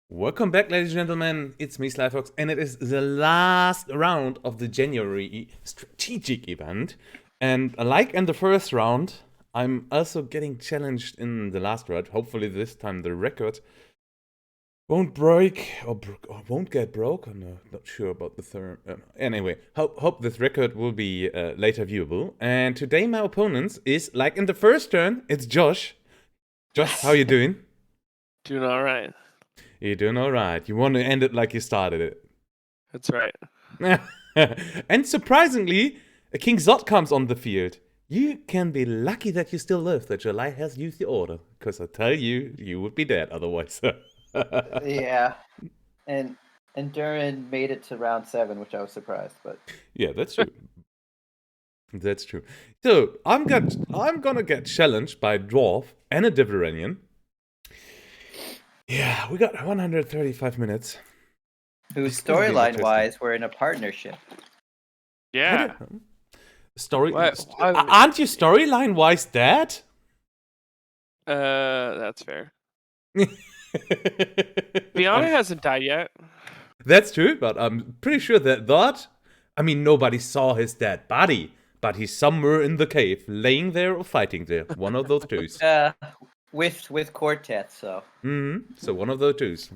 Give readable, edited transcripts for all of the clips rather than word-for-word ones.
Welcome back, ladies and gentlemen. It's me, SlyfoX, and it is the last round of the January strategic event. And like in the first round, I'm also getting challenged in the last round. Hopefully this time the record won't break or won't get broke. I'm not sure about the third. Anyway, hope this record will be later viewable. And today my opponent is, like in the first turn, it's Josh. Josh, how you doing? Doing all right. You're doing all right. You want to end it like you started it. That's right. And surprisingly, King Zod comes on the field. You can be lucky that you still live, that July has used the order. Because I tell you, you would be dead otherwise. Yeah. And Duran made it to round 7, which I was surprised, but Yeah, that's true. That's true. So, I'm gonna get challenged by a dwarf and a Diveranian. Yeah, we got 135 minutes. whose storyline-wise, we're in a partnership. Yeah. Aren't you storyline-wise dead? That's fair. Biana hasn't died yet. That's true, but I'm pretty sure that I mean, nobody saw his dead body, but he's somewhere in the cave, laying there or fighting there. One of those twos. With quartet, so. So one of those twos.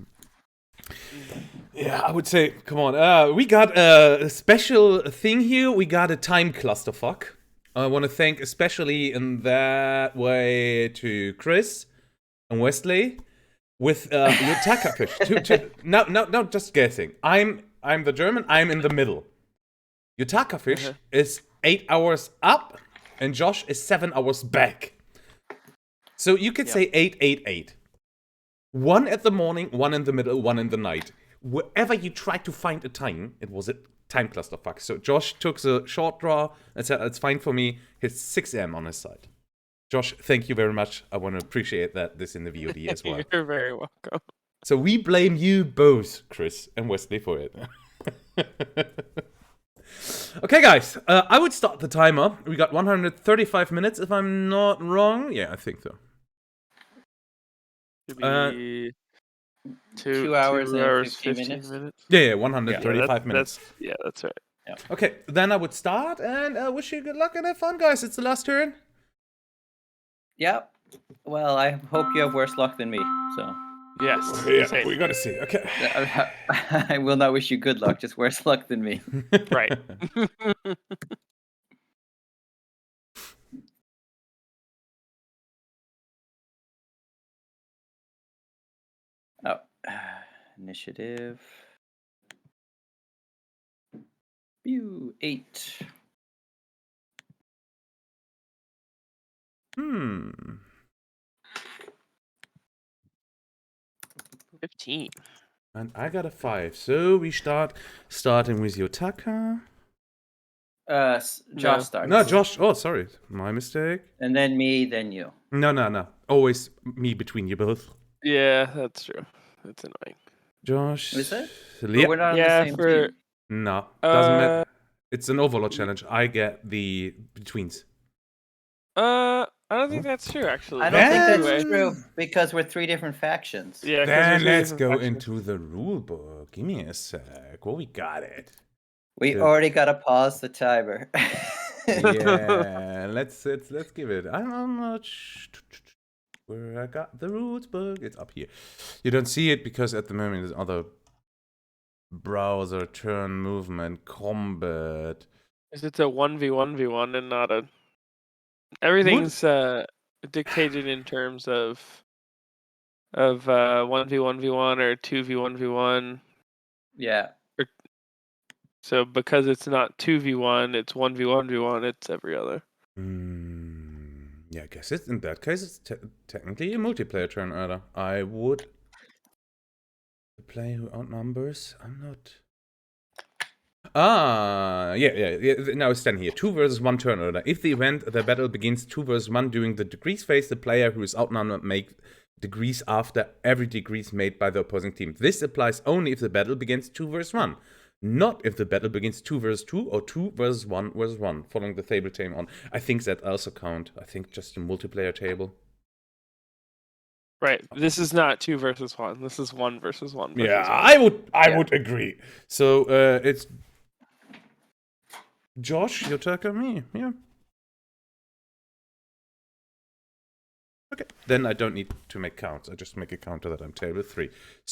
Yeah, I would say, come on. We got a special thing here. We got a time clusterfuck. I want to thank especially in that way to Chris and Wesley with Yotakafish. No, just guessing. I'm the German. I'm in the middle. Yotakafish is 8 hours up, and Josh is 7 hours back. So you could say 8, 8, 8. One at the morning, one in the middle, one in the night. Wherever you tried to find a time, it was a time clusterfuck. So Josh took the short draw and said, it's fine for me. His 6 AM on his side. Josh, thank you very much. I want to appreciate this in the VOD as well. You're very welcome. So we blame you both, Chris and Wesley, for it. Okay, guys. I would start the timer. We got 135 minutes, if I'm not wrong. Yeah, I think so. Should be 2 hours and 15 minutes. Yeah, 135 minutes. That's right. Yeah. Okay, then I would start and wish you good luck and have fun, guys. It's the last turn. Yep. Well, I hope you have worse luck than me, so. Yes. Yeah, we gotta see. Okay. I will not wish you good luck, just worse luck than me. Right. Oh, initiative. 8. 15. And I got a 5. So we starting with Yotaka. Josh starts. No, Josh. Oh, sorry. My mistake. And then me, then you. No. Always me between you both. Yeah, that's true. That's annoying. Josh. Is it? Yeah. We're not on the same team. No, doesn't matter. It's an Overlord challenge. I get the betweens. I don't think that's true, actually. I don't think that's true because we're 3 different factions. Yeah. Then let's go into the rule book. Give me a sec. Well, we got it. We already gotta pause the timer. Yeah, let's give it. I'm not where I got the rules book. It's up here. You don't see it because at the moment there's other browser, turn, movement, combat. Is it a 1v1v1 and not a? Everything's dictated in terms of 1v1v1 or 2v1v1. Yeah. So because it's not 2v1, it's 1v1v1. It's every other. Yeah, I guess in that case it's technically a multiplayer turn order. I would play who outnumbers. I'm not. Yeah. Now it's 10 here. 2 versus 1 turn order. If the battle begins 2 versus 1 during the degrees phase, the player who is outnumbered make degrees after every degrees made by the opposing team. This applies only if the battle begins 2 versus 1. Not if the battle begins 2 versus 2 or 2 versus 1 versus 1, following the table table on. I think that also count. I think just a multiplayer table. Right. This is not 2 versus 1. This is 1 versus 1 versus Yeah, 1. I would agree. So it's Josh, Yotaka, me. Yeah. Okay. Then I don't need to make counts. I just make a counter that I'm table 3.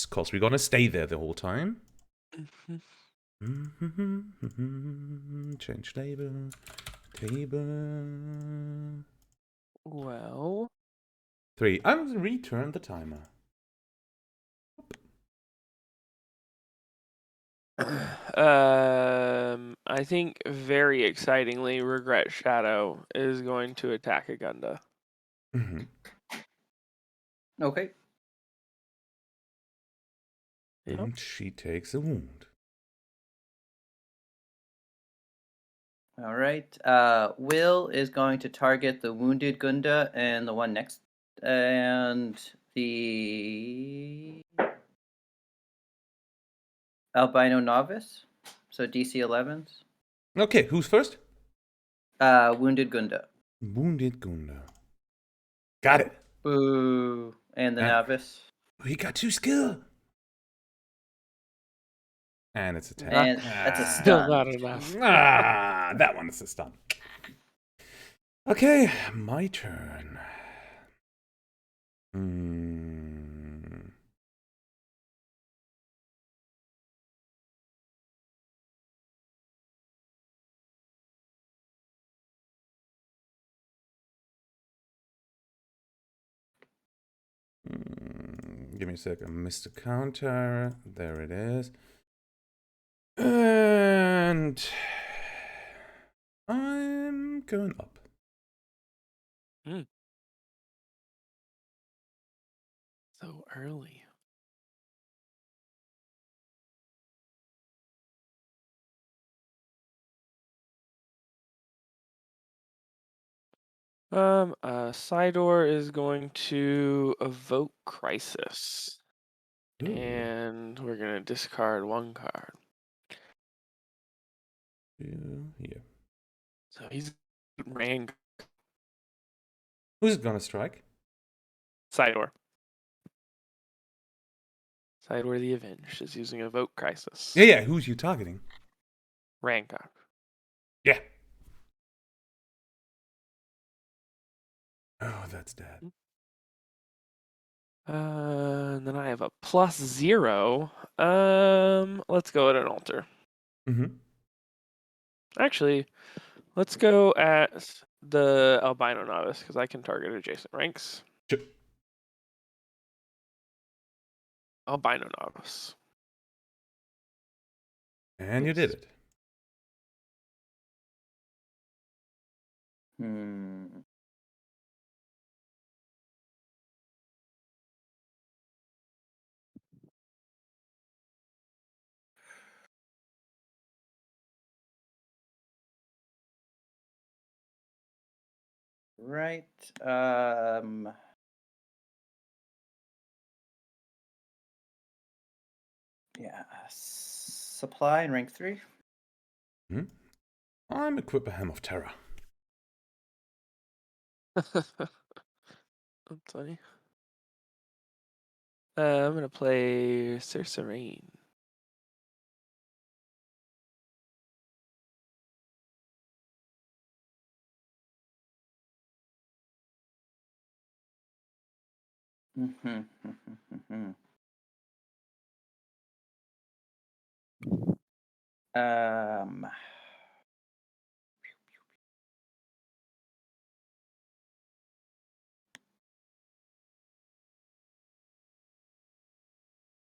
Because we're gonna stay there the whole time. Change label. Table. Well. 3. I'll return the timer. I think very excitingly, Regret Shadow is going to attack Agunda. Okay. And she takes a wound. All right. Will is going to target the wounded Gunda and the one next, and the albino novice. So DC 11s. Okay, who's first? Wounded Gunda. Wounded Gunda. Got it. Boo. And the novice. He got 2 skill. And it's a 10. And that's a Still stun. not enough. That one is a stun. Okay, my turn. Give me a sec. I missed a counter. There it is. And I'm going up. So early. Sidor is going to evoke Crisis. Ooh. And we're gonna discard 1 card. Yeah. So he's ran Who's gonna strike? Sidor. Sidor the Avenged is using Evoke Crisis. Yeah. Who's you targeting? Rancock. Yeah. Oh, that's dead. And then I have a +0. Let's go at an altar. Actually, let's go at the albino novice because I can target adjacent ranks. Sure. Albino novice. And you did it. Right. Yeah. Supply in rank 3. I'm equipped a Hem of Terror. That's funny. I'm gonna play Cercerine.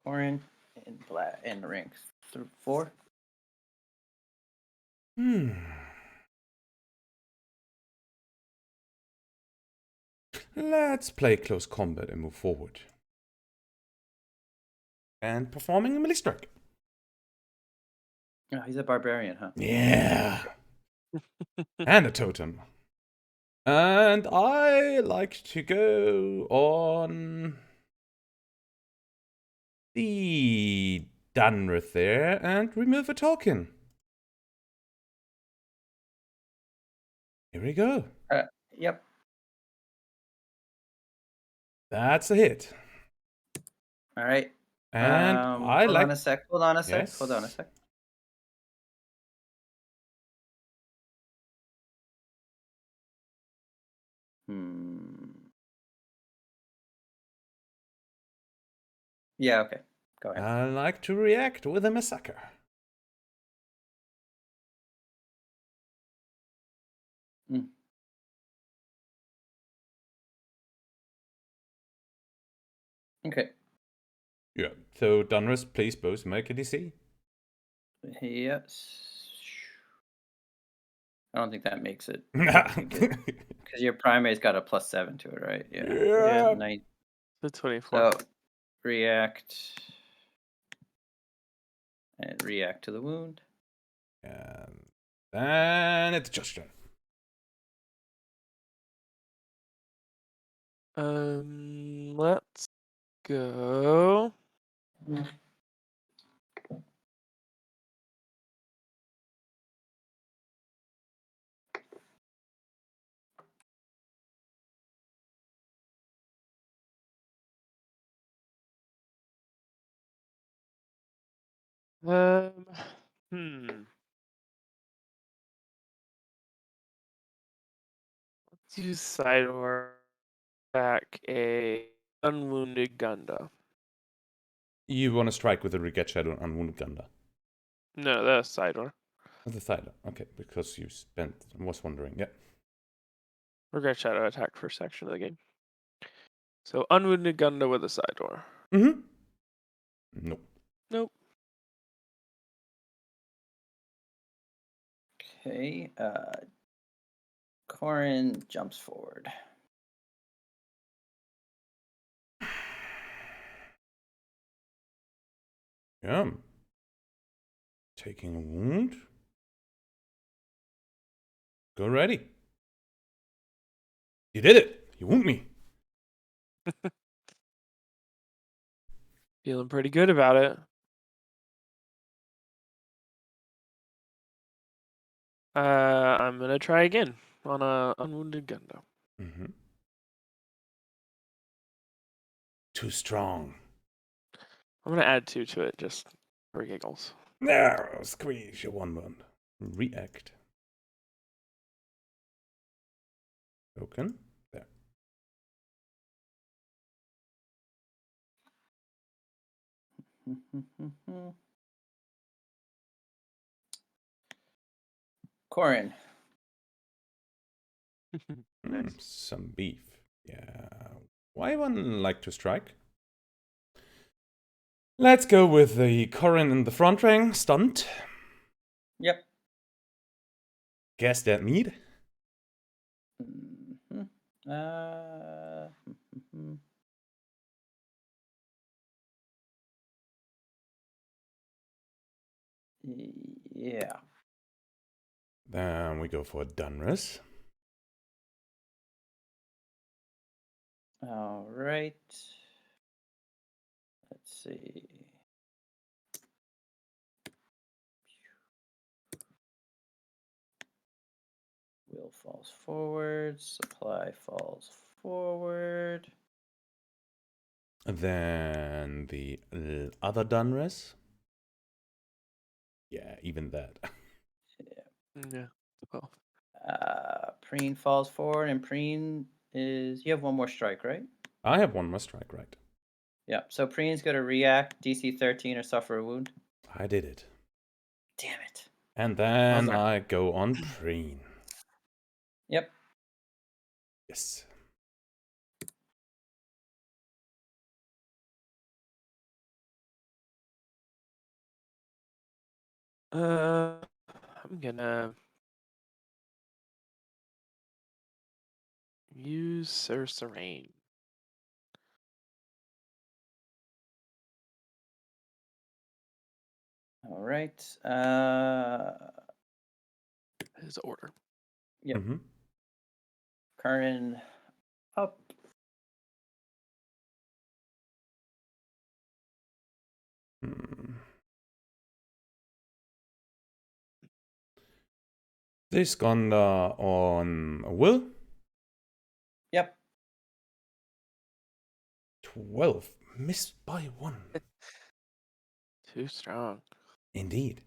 Orange and black and ranks 4. Let's play close combat and move forward. And performing a melee strike. Oh, he's a barbarian, huh? Yeah. And a totem. And I like to go on the Dunrith there and remove a token. Here we go. Yep. That's a hit. All right. And I hold like... on a sec. Hold on a sec. Yes. Hold on a sec. Yeah, okay. Go ahead. I like to react with a massacre. Okay. Yeah. So, Donruss, please both make a DC. Yes. I don't think that makes it. Yeah. Because your primary's got a +7 to it, right? Yeah. Yeah. 9. The 24. So, react. And react to the wound. And then it's just turn. Let's go. Hmm. Let's use Sidor back a unwounded Gunda. You want to strike with a Regret Shadow on Wounded Gunda. No, that's Sidor. With the Thyla. Okay, because you spent... I was wondering, yeah. Regret Shadow attack first section of the game. So unwounded Gunda with a Sidor. Mm-hmm. Nope. Nope. Okay. Corin jumps forward. Yeah. Taking a wound. Go ready. You did it. You wound me. Feeling pretty good about it. I'm gonna try again on a unwounded Gunda. Mm-hmm. Too strong. I'm gonna add 2 to it just for giggles. No, squeeze your one wound. React. Token. There. Corin. Nice. Some beef. Yeah. Why one like to strike? Let's go with the Corin in the front ring. Stunt. Yep. Guess that meat. Yeah. Then we go for Dunruss. All right. Let's see. Will falls forward. Supply falls forward. Then the other Dunruss. Yeah, even that. Yeah. Well, Preen falls forward, and Preen is... You have one more strike, right? I have one more strike, right? Yeah. So Preen's going to react, DC 13, or suffer a wound. I did it. Damn it. And then Okay. I go on Preen. Yep. Yes. I'm gonna use Cercerane. All right. His order. Yep. Mm-hmm. Curran up. This Gonda on Will. Yep. 12. Missed by 1. Too strong. Indeed.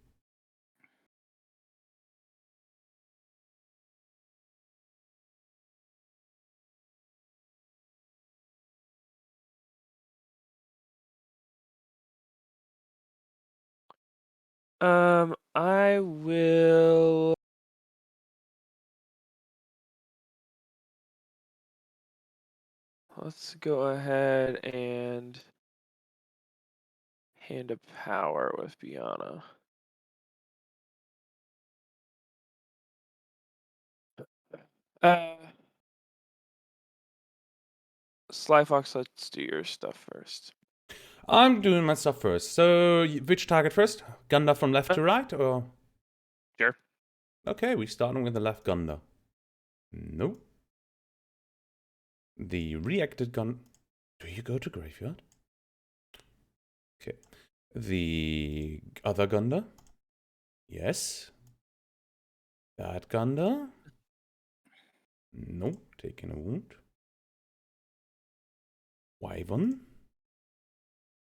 I will. Let's go ahead and hand a power with Biana. SlyfoX, let's do your stuff first. I'm doing my stuff first. So, which target first? Gunda from left to right, or? Sure. Okay, we're starting with the left Gunda. Nope. The reacted gun. Do you go to graveyard? Okay. The other Gunda. Yes. That Gunda. Nope. Taking a wound. Wyvern.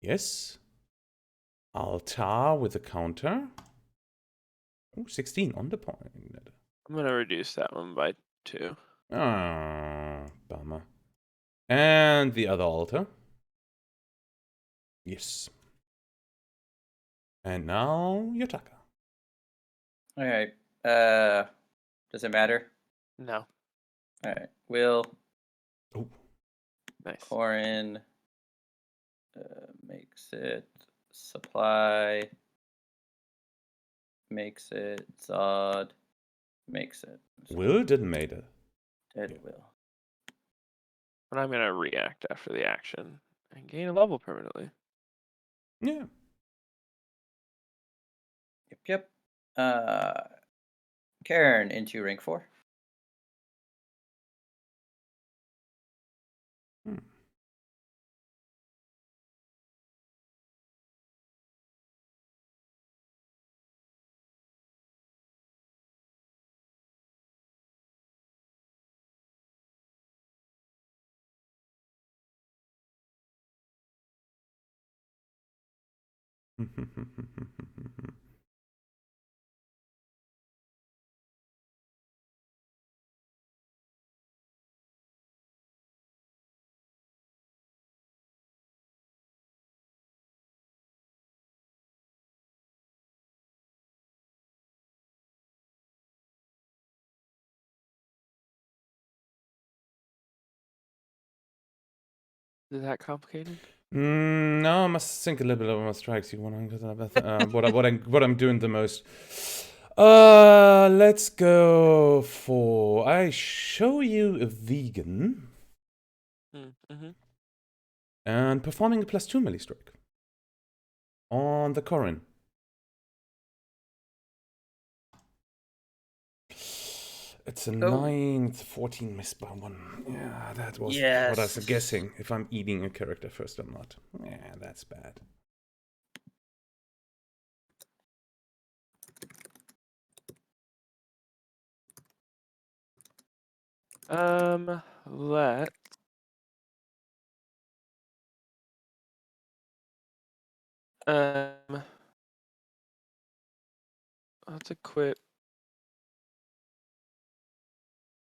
Yes. Altar with a counter. Oh, 16 on the point. I'm gonna reduce that one by 2. Ah, bummer. And the other altar. Yes. And now Yotaka. Alright. Does it matter? No. Alright. Will Oh, Nice. Corin makes it. Supply makes it. Zod makes it. Will didn't made it. Dead Yeah. Will. But I'm gonna react after the action and gain a level permanently. Yeah. Yep. Karen into rank 4. Hmm. Is that complicated? No, I must think a little bit about my strikes. You want what I'm doing the most. Let's go for. I show you a vegan Mm-hmm. and performing a +2 melee strike on the Corin. It's a 9, it's 14 missed by 1. Yeah, that was what I was guessing. If I'm eating a character first or not. Yeah, that's bad. Let's equip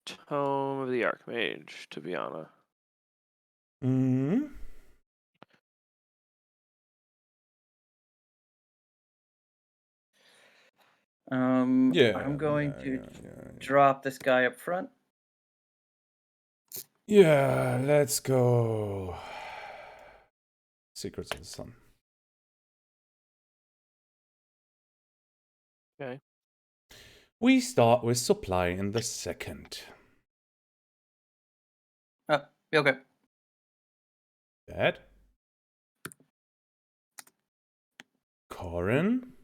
Tome of the Archmage to Biana. Hmm. Yeah. I'm going to drop this guy up front. Yeah, let's go. Secrets of the Sun. Okay. We start with supply in the second. Oh, okay. Dead. Corin.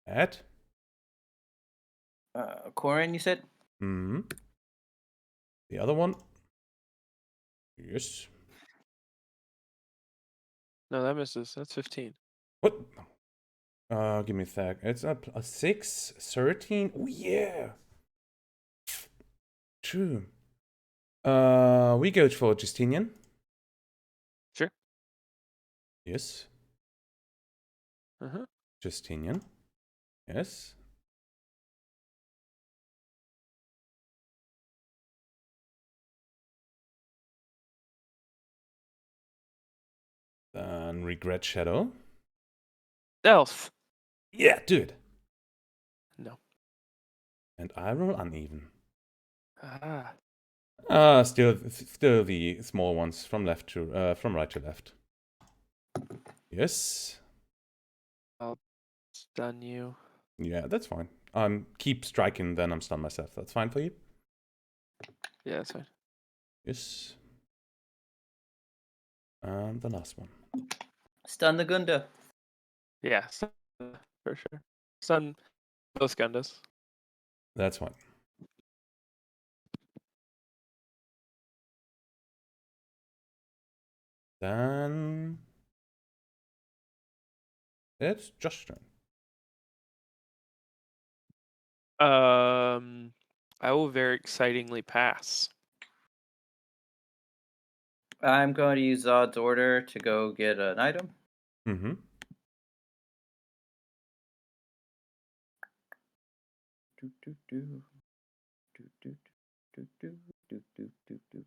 Dead. Corin, you said? Hmm. The other one. Yes. No, that misses. That's 15. What? Give me a sec. It's a 6, 13. Oh, yeah. True. We go for Justinian. Yes. Uh-huh. Justinian. Yes. Then Regret Shadow. Stealth. Yeah, do it. No. And I roll uneven. Ah. Still the small ones from left to from right to left. Yes. I'll stun you. Yeah, that's fine. Keep striking, then I'm stunned myself. That's fine for you? Yeah, that's fine. Yes. And the last one. Stun the Gunda. Yeah, stun, for sure. Stun both Gundas. That's fine. Then it's Josh's turn. I will very excitingly pass. I'm going to use Zod's order to go get an item. Mm-hmm. Do, do, do. Do, do, do, do, do, do, do, do.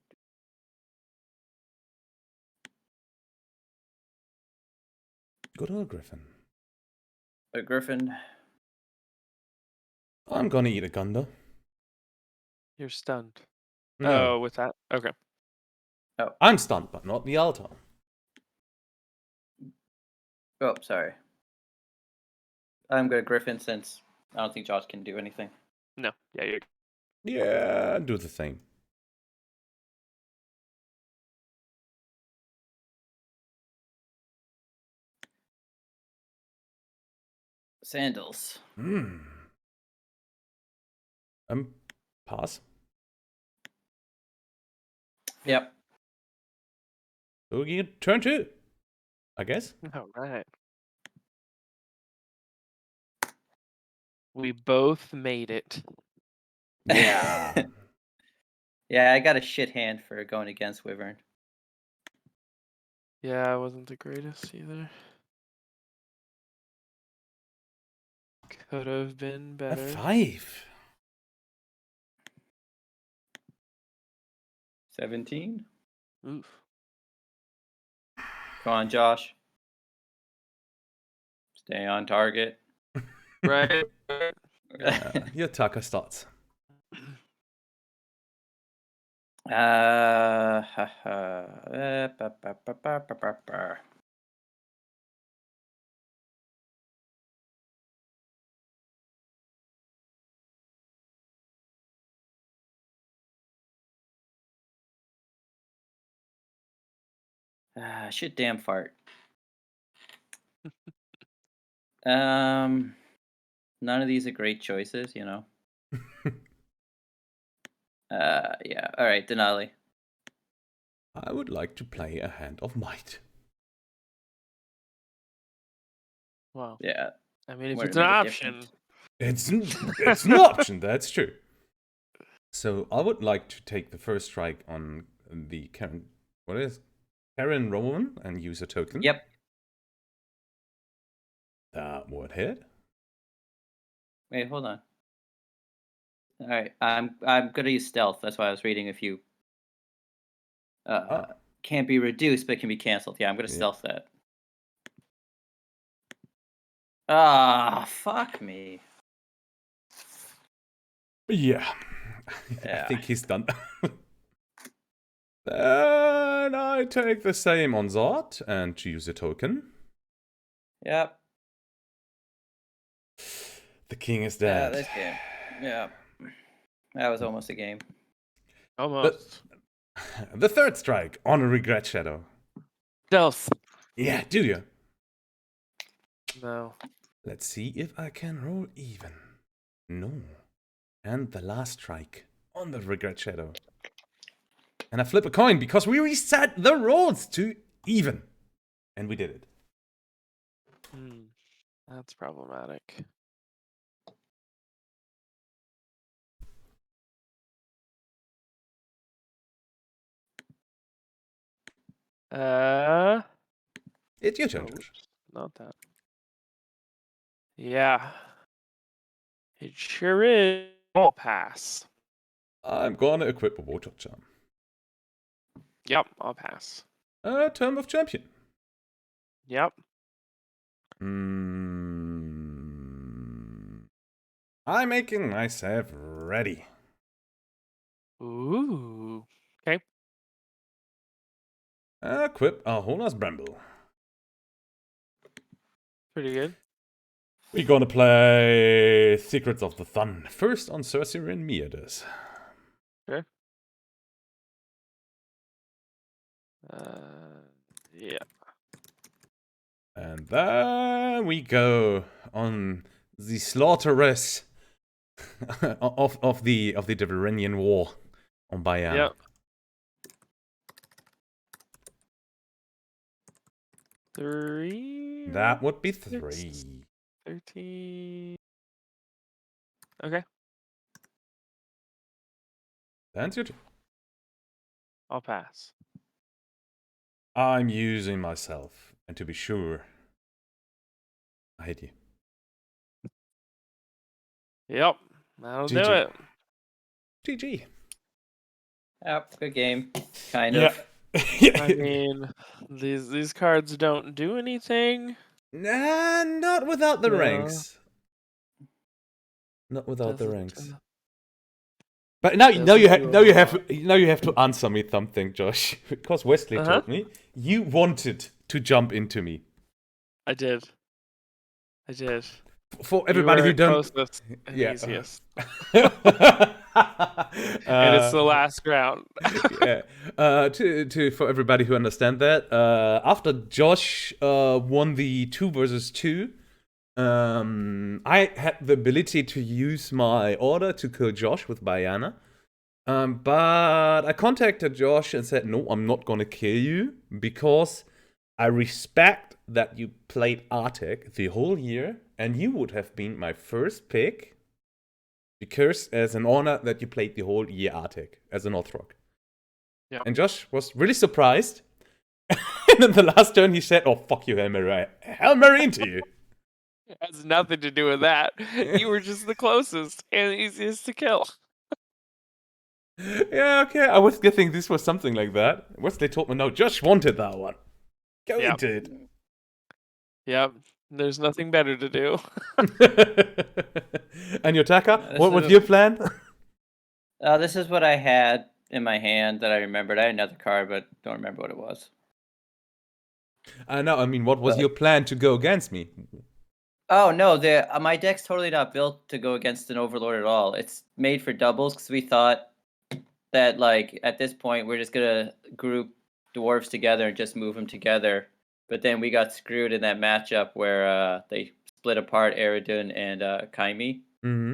Good old Griffin. A griffin. I'm gonna eat a Gunda. You're stunned. No. Oh, with that? Okay. I'm stunned, but not the altar. Oh, sorry. I'm going to griffin since I don't think Josh can do anything. No. Yeah, you're Yeah, do the thing. Sandals. Hmm. Pass. Yep. So you turn 2, I guess. all right. We both made it. Yeah. Yeah, I got a shit hand for going against Wyvern. Yeah, I wasn't the greatest either. Could have been A better. 5. 17. Oof. Come on, Josh. Stay on target. Right. Yotaka starts. Shit, damn fart. None of these are great choices, you know. Yeah. All right, Denali. I would like to play a hand of might. Wow. Yeah. I mean, if Wouldn't it's an make a option. difference. It's an option, that's true. So I would like to take the first strike on the Karen. What is Karen Rowan and use a token. Yep. That would hit. Wait, hold on. All right, I'm gonna use stealth. That's why I was reading a few. Can't be reduced, but can be canceled. Yeah, I'm gonna stealth that. Ah, fuck me. Yeah. I think he's done. Then I take the same on Zod and choose a token. Yep. The king is Yeah, dead. this game. Yeah. That was almost a game. Almost. The third strike on a Regret Shadow. Stealth. Yeah, do you? No. Let's see if I can roll even. No. And the last strike on the Regret Shadow. And I flip a coin because we reset the rolls to even. And we did it. That's problematic. It's your turn, Oh, Josh. not that. Yeah. It sure is. I'll pass. I'm gonna equip a Water Charm. Yep, I'll pass. Term of Champion. Yep. I'm making myself ready. Ooh. Okay. Equip Ahona's Bramble. Pretty good. We're gonna play Secrets of the Sun. First on Sorcerer and Meados. Sure. Yeah. And then we go on the slaughterous of the Deveranian War on Bayana. Yep. Three. That would be 3. 13. Okay. That's your turn. I'll pass. I'm using myself, and to be sure, I hate you. Yep. That'll do GG. it. GG. Yep, good game. Kind of. I mean, these cards don't do anything. Nah, not without the No. ranks. Not without the Doesn't, ranks. But now you doesn't have do now a you have lot. now you have to answer me something, Josh, because Wesley Uh-huh. told me you wanted to jump into me. I did. For everybody who you were don't, closest and yeah. easiest. And And it's the last round. yeah. For everybody who understand that, after Josh won the 2 versus 2, I had the ability to use my order to kill Josh with Bayana. But I contacted Josh and said, no, I'm not gonna kill you because I respect that you played Arctic the whole year and you would have been my first pick because as an honor that you played the whole year Arctic as an Northrog. Yeah. And Josh was really surprised. And in the last turn he said, oh, fuck you, Hail Mary. Hail Mary into you. It has nothing to do with that. You were just the closest and easiest to kill. Yeah, okay. I was guessing this was something like that. Wesley told me, no, Josh wanted that one. Go Yep. into it. Yep. There's nothing better to do. And Yotaka, This what is was a- your plan? This is what I had in my hand that I remembered. I had another card, but don't remember what it was. No, I mean, what was But- your plan to go against me? Oh no, my deck's totally not built to go against an Overlord at all. It's made for doubles because we thought that like at this point we're just gonna group dwarves together and just move them together. But then we got screwed in that matchup where they split apart Eridun and Kaimi. Mm-hmm.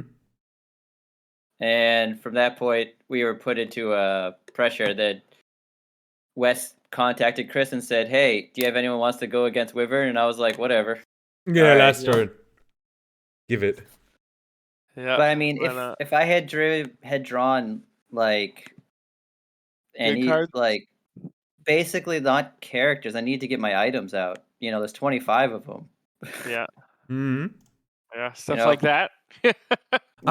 And from that point, we were put into pressure that Wes contacted Chris and said, hey, do you have anyone who wants to go against Wyvern? And I was like, whatever. Yeah, Alright, last yeah. turn. Give it. Yeah. But I mean, why not? if I had drawn like any cards? like basically not characters, I need to get my items out. You know, there's 25 of them. Yeah. Mm-hmm. Yeah. Stuff know, like that. I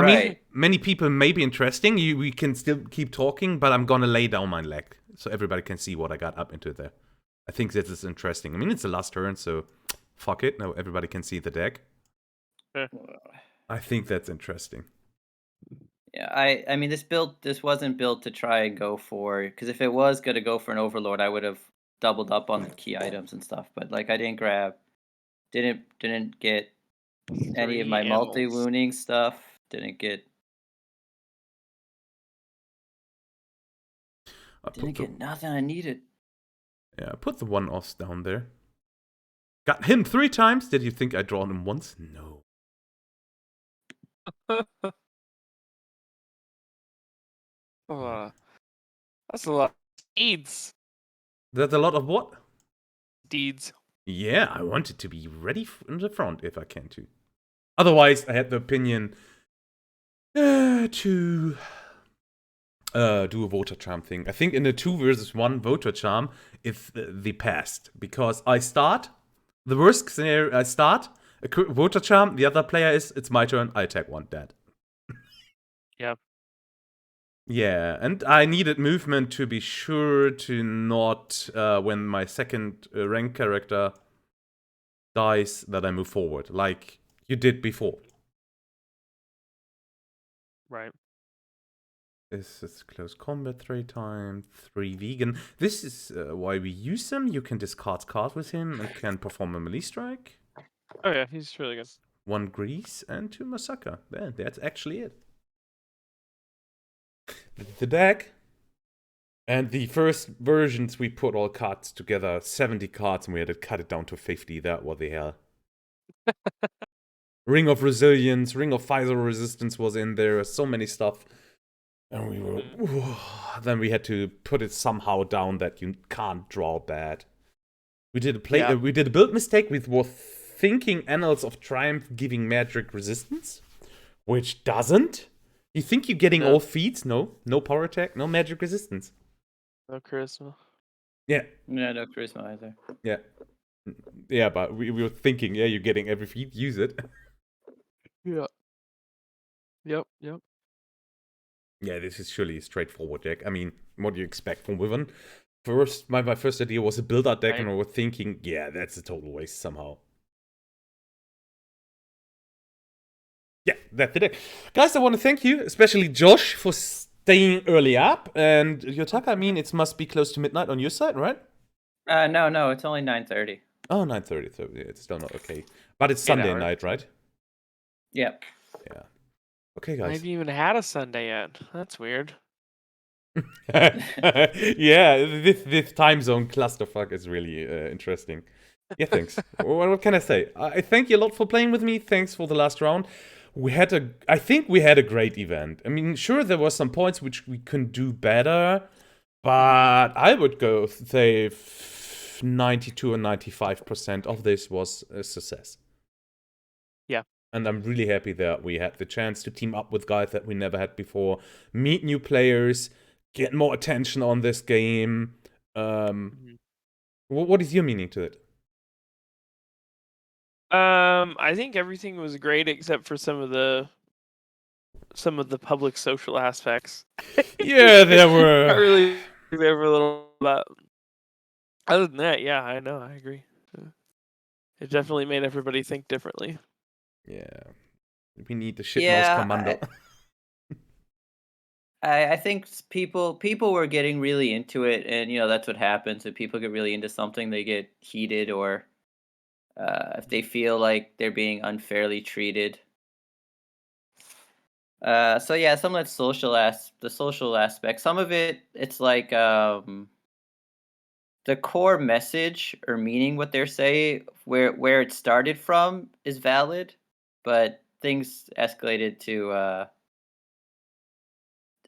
mean, Right. many people may be interesting. We can still keep talking, but I'm gonna lay down my leg so everybody can see what I got up into there. I think this is interesting. I mean, it's the last turn, so fuck it. Now everybody can see the deck. I think that's interesting. Yeah, I mean this wasn't built to try and go for, because if it was gonna go for an Overlord, I would have doubled up on the key items and stuff. But like I didn't get any of 3 my animals. multi-wounding stuff. Didn't get nothing I needed. Yeah, put the 1-offs down there. Got him 3 times. Did you think I drawn him once? No. That's a lot of deeds. That's a lot of what? Deeds. Yeah, I wanted to be ready in the front if I can too. Otherwise, I had the opinion to do a voter charm thing. I think in the 2 versus 1 voter charm, it's the past. Because I start The worst scenario, I start, a water charm, the other player is, it's my turn, I attack one, dead. Yeah. Yeah, and I needed movement to be sure to not, when my second rank character dies, that I move forward, like you did before. Right. This is close combat 3 times, 3 vegan. This is why we use him. You can discard card with him and can perform a melee strike. Oh yeah, he's really good. 1 grease and 2 massacre. There, that's actually it. The deck. And the first versions we put all cards together, 70 cards, and we had to cut it down to 50. That what the hell. Ring of Resilience, Ring of Fire Resistance was in there, so many stuff. And we were... then we had to put it somehow down that you can't draw bad. We did a build mistake. We were thinking Annals of Triumph giving magic resistance, which doesn't. You think you're getting all feats? No. No power attack, no magic resistance. No charisma. Yeah. No, no charisma either. Yeah. Yeah, but we were thinking, yeah, you're getting every feat, use it. Yeah. Yep. Yeah, this is surely a straightforward deck. I mean, what do you expect from Wyvern? First, my first idea was a build-out deck, and I was thinking, yeah, that's a total waste somehow. Yeah, that's the deck. Guys, I want to thank you, especially Josh, for staying early up. And Yotaka, I mean, it must be close to midnight on your side, right? No, it's only 9:30. Oh, 9:30, so it's still not okay. But it's Sunday night, right? Yep. Yeah. Okay, guys. I haven't even had a Sunday yet. That's weird. Yeah, this time zone clusterfuck is really interesting. Yeah, thanks. What can I say? I thank you a lot for playing with me. Thanks for the last round. I think we had a great event. I mean, sure, there were some points which we couldn't do better, but I would go say 92 or 95% of this was a success. Yeah. And I'm really happy that we had the chance to team up with guys that we never had before, meet new players, get more attention on this game. What is your meaning to it? I think everything was great except for some of the public social aspects. Yeah, there were. Not really there for a little bit. Other than that, yeah, I know, I agree. It definitely made everybody think differently. Yeah, we need the shitmouse commando. I think people were getting really into it, and that's what happens. If people get really into something, they get heated, or if they feel like they're being unfairly treated. So yeah, some of that the social aspect. Some of it, it's like the core message or meaning what they're saying, where it started from, is valid, but things escalated to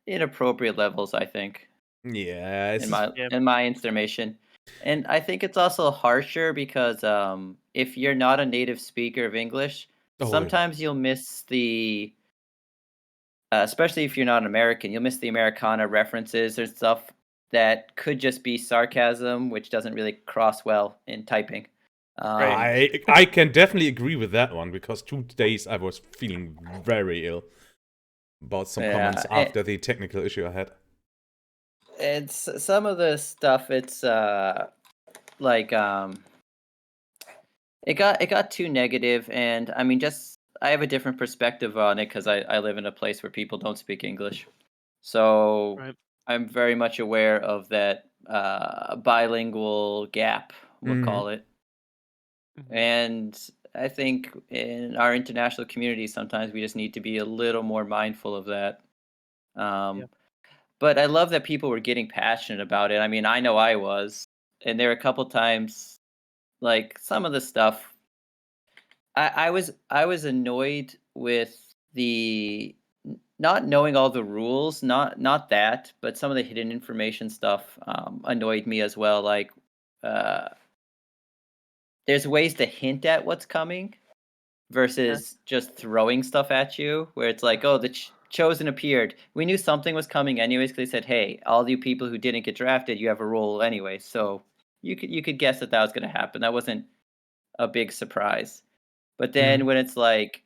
inappropriate levels, I think. Yeah, in my estimation. And I think it's also harsher because if you're not a native speaker of English, sometimes you'll miss the especially if you're not an American, you'll miss the Americana references or stuff that could just be sarcasm, which doesn't really cross well in typing. I can definitely agree with that one, because 2 days I was feeling very ill about some comments after the technical issue I had. It's some of the stuff. It's like it got too negative, and I mean, just I have a different perspective on it because I live in a place where people don't speak English, so I'm very much aware of that bilingual gap, we'll call it. And I think in our international community, sometimes we just need to be a little more mindful of that. But I love that people were getting passionate about it. I mean, I know I was, and there were a couple times, like some of the stuff, I was annoyed with the not knowing all the rules, not that, but some of the hidden information stuff annoyed me as well. Like, there's ways to hint at what's coming versus just throwing stuff at you, where it's like, oh, the Chosen appeared. We knew something was coming anyways, because they said, hey, all you people who didn't get drafted, you have a role anyway. So you could guess that was going to happen. That wasn't a big surprise. But then when it's like,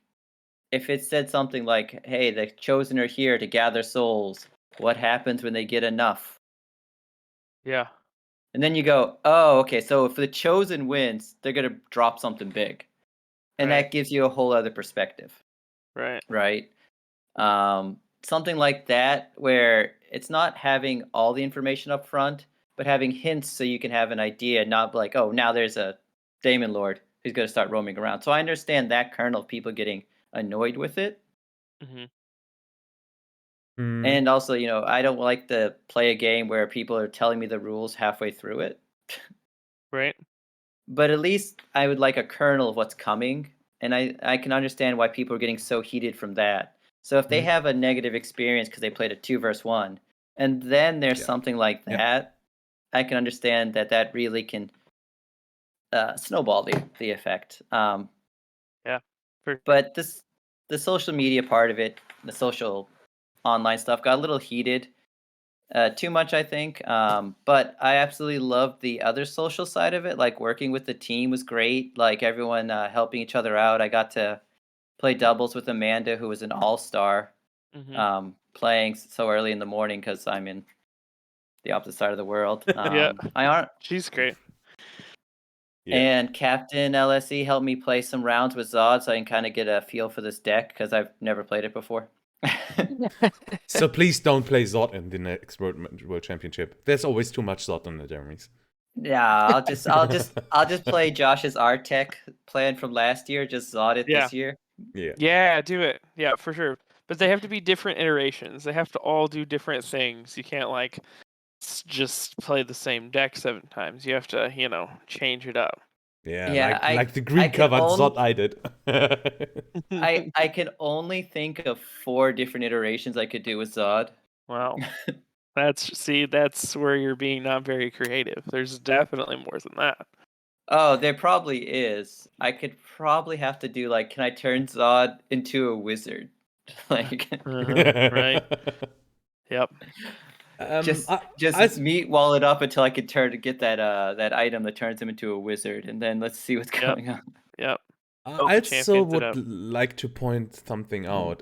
if it said something like, "Hey, the chosen are here to gather souls. What happens when they get enough?" Yeah. And then you go, "Oh, okay. So if the chosen wins, they're gonna drop something big," and Right. that gives you a whole other perspective, Right. right? Something like that where it's not having all the information up front, but having hints so you can have an idea, not like, oh, now there's a Demon Lord who's going to start roaming around. So I understand that kernel of people getting annoyed with it. Hmm. And also, I don't like to play a game where people are telling me the rules halfway through it. Right. But at least I would like a kernel of what's coming. And I can understand why people are getting so heated from that. So if they have a negative experience because they played a 2 versus 1, and then there's Yeah. something like Yeah. that, I can understand that really can snowball the effect. Yeah. For sure. But the social media part of it, the social online stuff, got a little heated. Too much, I think. But I absolutely loved the other social side of it. Like working with the team was great. Like everyone helping each other out. I got to play doubles with Amanda, who was an all-star, Hmm. playing so early in the morning because I'm in the opposite side of the world. Yeah. I aren't. She's great. Yeah. And Captain LSE helped me play some rounds with Zod, so I can kind of get a feel for this deck because I've never played it before. So please don't play Zod in the next World Championship. There's always too much Zod on the Jeremys. Yeah, I'll just play Josh's art tech plan from last year, just Zod it Yeah. this year. Yeah. Yeah, do it. Yeah, for sure. But they have to be different iterations. They have to all do different things. You can't like just play the same deck 7 times. You have to, change it up. Yeah, Yeah, like the I green can covered Zod I did. I can only think of 4 different iterations I could do with Zod. Wow. That's where you're being not very creative. There's definitely more than that. Oh, there probably is. I could probably have to do like, can I turn Zod into a wizard? Like Right. Yep. just I, just meat wall it up until I could get that item that turns him into a wizard, and then let's see what's Yep. going on. Yep. I Hope the also champions it up. would like to point something out.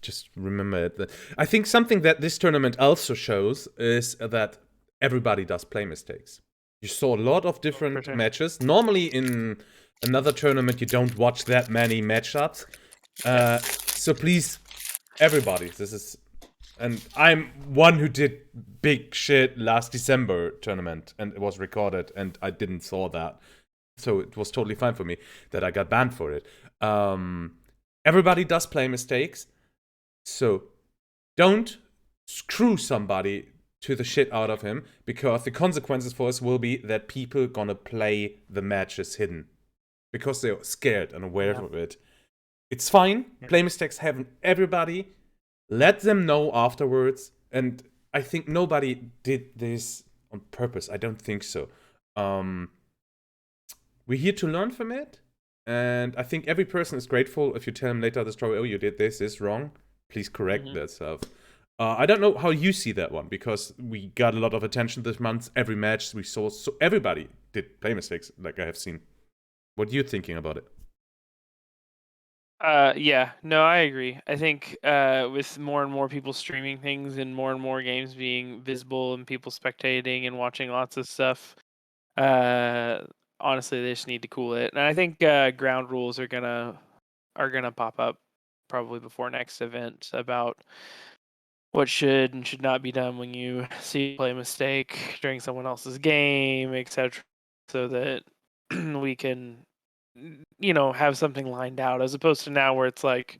Just remember it. I think something that this tournament also shows is that everybody does play mistakes. You saw a lot of different sure. matches. Normally in another tournament, you don't watch that many matchups. So please, everybody, this is... And I'm one who did big shit last December tournament, and it was recorded, and I didn't saw that. So it was totally fine for me that I got banned for it. Everybody does play mistakes, so don't screw somebody to the shit out of him, because the consequences for us will be that people gonna play the matches hidden because they're scared and aware of it. It's fine. Play mistakes happen. Everybody, let them know afterwards. And I think nobody did this on purpose. I don't think so. We're here to learn from it, and I think every person is grateful if you tell them later the story, oh, you did this wrong, please correct that stuff. I don't know how you see that one, because we got a lot of attention this month. Every match we saw, so everybody did play mistakes, like I have seen. What are you thinking about it? Yeah, no, I agree. I think with more and more people streaming things and more games being visible and people spectating and watching lots of stuff, honestly, they just need to cool it. And I think ground rules are gonna pop up probably before next event about what should and should not be done when you see play a mistake during someone else's game, etc., so that we can have something lined out, as opposed to now where it's like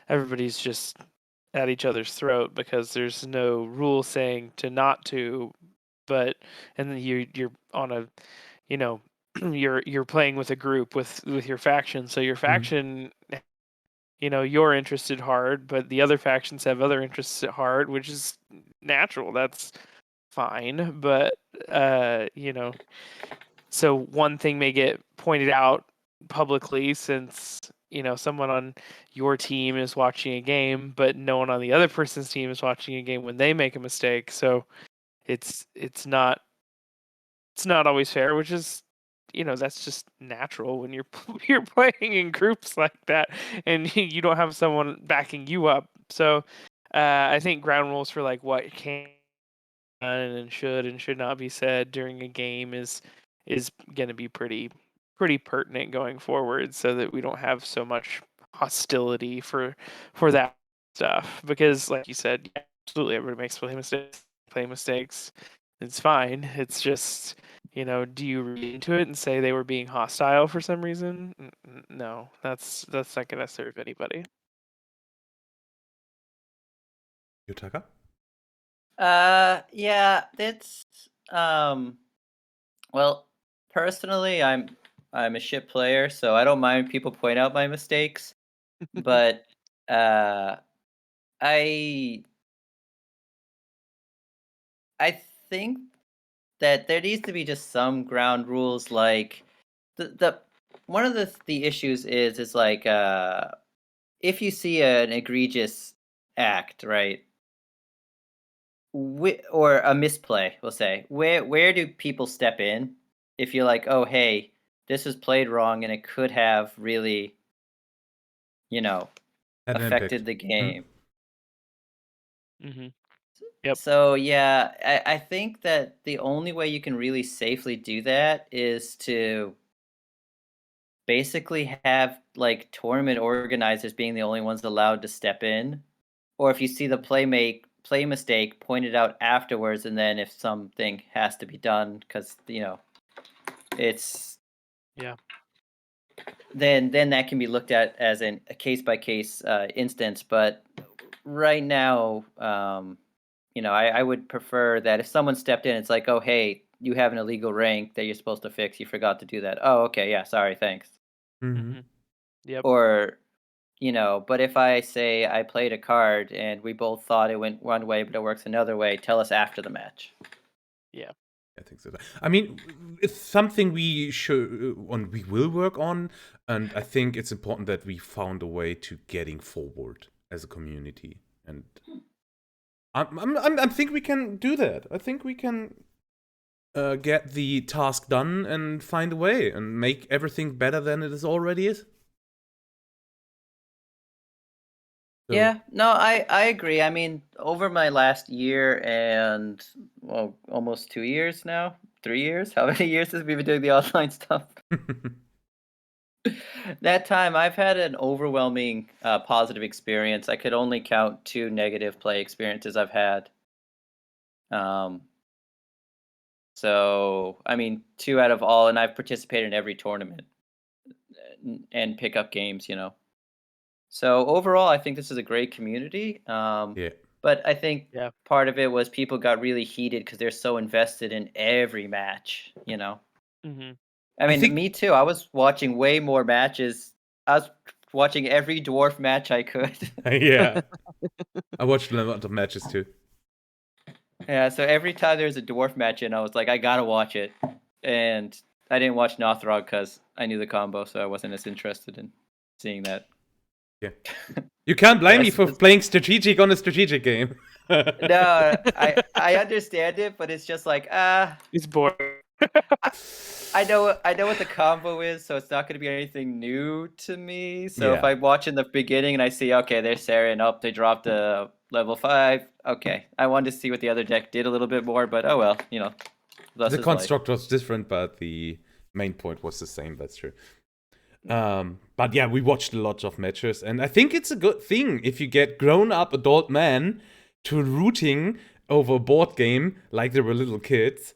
everybody's just at each other's throat because there's no rule saying to not to, but and then you're on a you're playing with a group with your faction, so your faction you're interested hard, but the other factions have other interests at heart, which is natural. That's fine, but so one thing may get pointed out publicly since someone on your team is watching a game, but no one on the other person's team is watching a game when they make a mistake. So it's not always fair, which is that's just natural when you're you're playing in groups like that, and you don't have someone backing you up. So I think ground rules for like what can and should not be said during a game is going to be pretty pertinent going forward, so that we don't have so much hostility for that stuff. Because, like you said, yeah, absolutely, everybody makes play mistakes. It's fine. It's just, do you read into it and say they were being hostile for some reason? No, that's not going to serve anybody. Yotaka? Yeah, it's well, personally, I'm a shit player, so I don't mind people point out my mistakes. But I I think that there needs to be just some ground rules. Like the one of the issues is like if you see an egregious act, right? Or a misplay, we'll say. Where do people step in if you're like, oh hey, this was played wrong and it could have really, you know, Had an affected impact. the game. Mm-hmm. Yep. So yeah, I think that the only way you can really safely do that is to basically have like tournament organizers being the only ones allowed to step in, or if you see the play mistake, point it out afterwards, and then if something has to be done because it's Yeah. then that can be looked at as a case by case instance. But right now, I would prefer that if someone stepped in, it's like, oh hey, you have an illegal rank that you're supposed to fix. You forgot to do that. Oh okay, yeah, sorry, thanks. Mm-hmm. Yep. Or but if I say I played a card and we both thought it went one way, but it works another way, tell us after the match. Yeah. I think so. I mean, it's something we should and we will work on, and I think it's important that we found a way to getting forward as a community. And I think we can do that. I think we can get the task done and find a way and make everything better than it is already is. So. Yeah, no, I agree. I mean, over my last year and almost 2 years now, 3 years. How many years has we been doing the online stuff? That time, I've had an overwhelming positive experience. I could only count 2 negative play experiences I've had. So I mean, 2 out of all, and I've participated in every tournament and pick up games. So overall, I think this is a great community. Yeah. But I think Yeah. part of it was people got really heated because they're so invested in every match. Mm-hmm. I mean, think- me too. I was watching way more matches. I was watching every dwarf match I could. Yeah. I watched a lot of matches too. Yeah, so every time there's a dwarf match in, I was like, I gotta watch it. And I didn't watch Nothrog because I knew the combo, so I wasn't as interested in seeing that. Yeah. You can't blame me Yes, for it's- playing strategic on a strategic game. No, I understand it, but it's just like, It's boring. I know what the combo is, so it's not going to be anything new to me. So if Yeah. I watch in the beginning and I see, okay, they're Sarian up, they dropped to level 5. Okay, I wanted to see what the other deck did a little bit more, but oh well, thus The is life. construct was different, but the main point was the same. That's true. But yeah, we watched a lot of matches, and I think it's a good thing if you get grown-up adult men to rooting over a board game like they were little kids.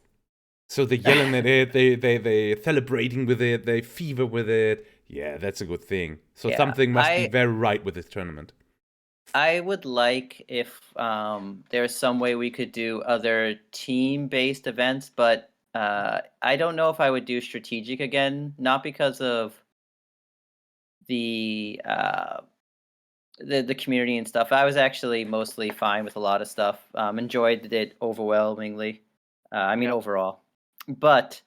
So they're yelling at it, they celebrating with it, they fever with it. Yeah, that's a good thing. So Yeah, something must be very right with this tournament. I would like if there's some way we could do other team-based events, but I don't know if I would do strategic again, not because of the community and stuff. I was actually mostly fine with a lot of stuff. Enjoyed it overwhelmingly. I mean, Yep. overall. But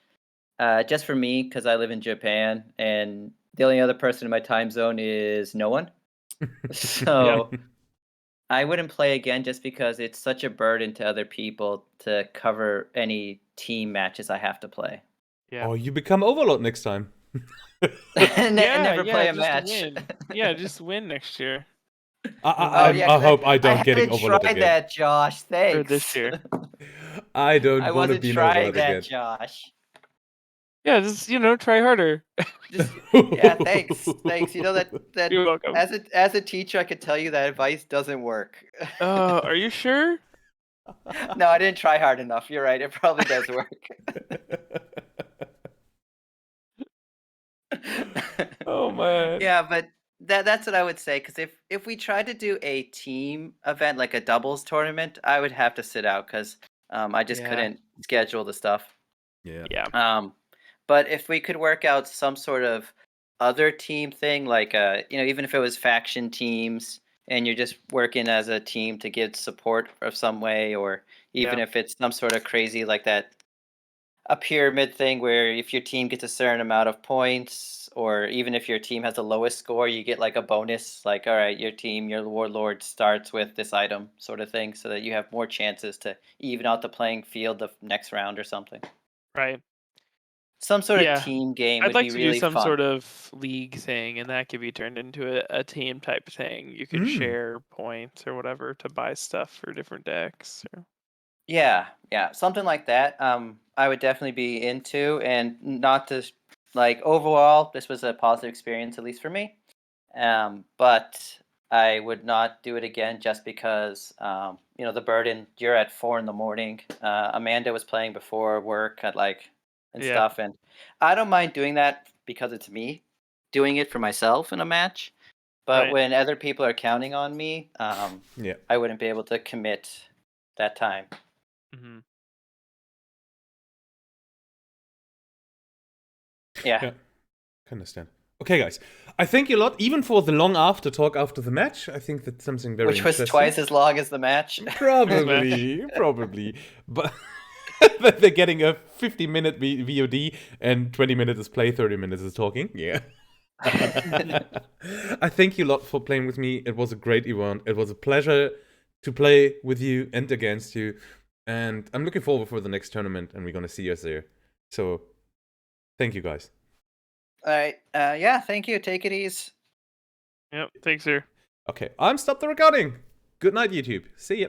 just for me, because I live in Japan, and the only other person in my time zone is no one. So I wouldn't play again just because it's such a burden to other people to cover any team matches I have to play. Yeah. Or you become Overlord next time. And never play a just match. Win. Yeah, just win next year. I hope I don't get haven't Overlord tried again. that, Josh. Thanks. Or this year. I don't I want to wasn't be an trying Overlord that, again. Josh. Yeah, just try harder. Just yeah, thanks. You know that You're welcome. as a teacher, I could tell you that advice doesn't work. Are you sure? No, I didn't try hard enough. You're right. It probably does work. Oh man. Yeah, but that's what I would say. Because if we tried to do a team event like a doubles tournament, I would have to sit out because I just couldn't schedule the stuff. Yeah. Yeah. But if we could work out some sort of other team thing, like even if it was faction teams and you're just working as a team to get support of some way, or even if it's some sort of crazy like that, a pyramid thing where if your team gets a certain amount of points, or even if your team has the lowest score, you get like a bonus, like, all right, your Warlord starts with this item sort of thing, so that you have more chances to even out the playing field the next round or something. Right. Some sort of team game I'd would like be to really do some fun. sort of league thing, and that could be turned into a team type thing. You could share points or whatever to buy stuff for different decks. Yeah, something like that. I would definitely be into, and not to like overall, this was a positive experience at least for me. But I would not do it again just because the burden. You're at 4 a.m. Amanda was playing before work at and stuff, and I don't mind doing that because it's me doing it for myself in a match. But when other people are counting on me, I wouldn't be able to commit that time. Mm-hmm. Yeah. Can understand. Okay, guys. I thank you a lot, even for the long after talk after the match. I think that's something very interesting. Which was twice as long as the match. Probably. But they're getting a 50-minute VOD and 20 minutes is play, 30 minutes is talking. Yeah. I thank you a lot for playing with me. It was a great event. It was a pleasure to play with you and against you. And I'm looking forward for the next tournament, and we're going to see us there. So, thank you, guys. All right. Thank you. Take it easy. Yep. Thanks, sir. Okay, I'm stop the recording. Good night, YouTube. See ya.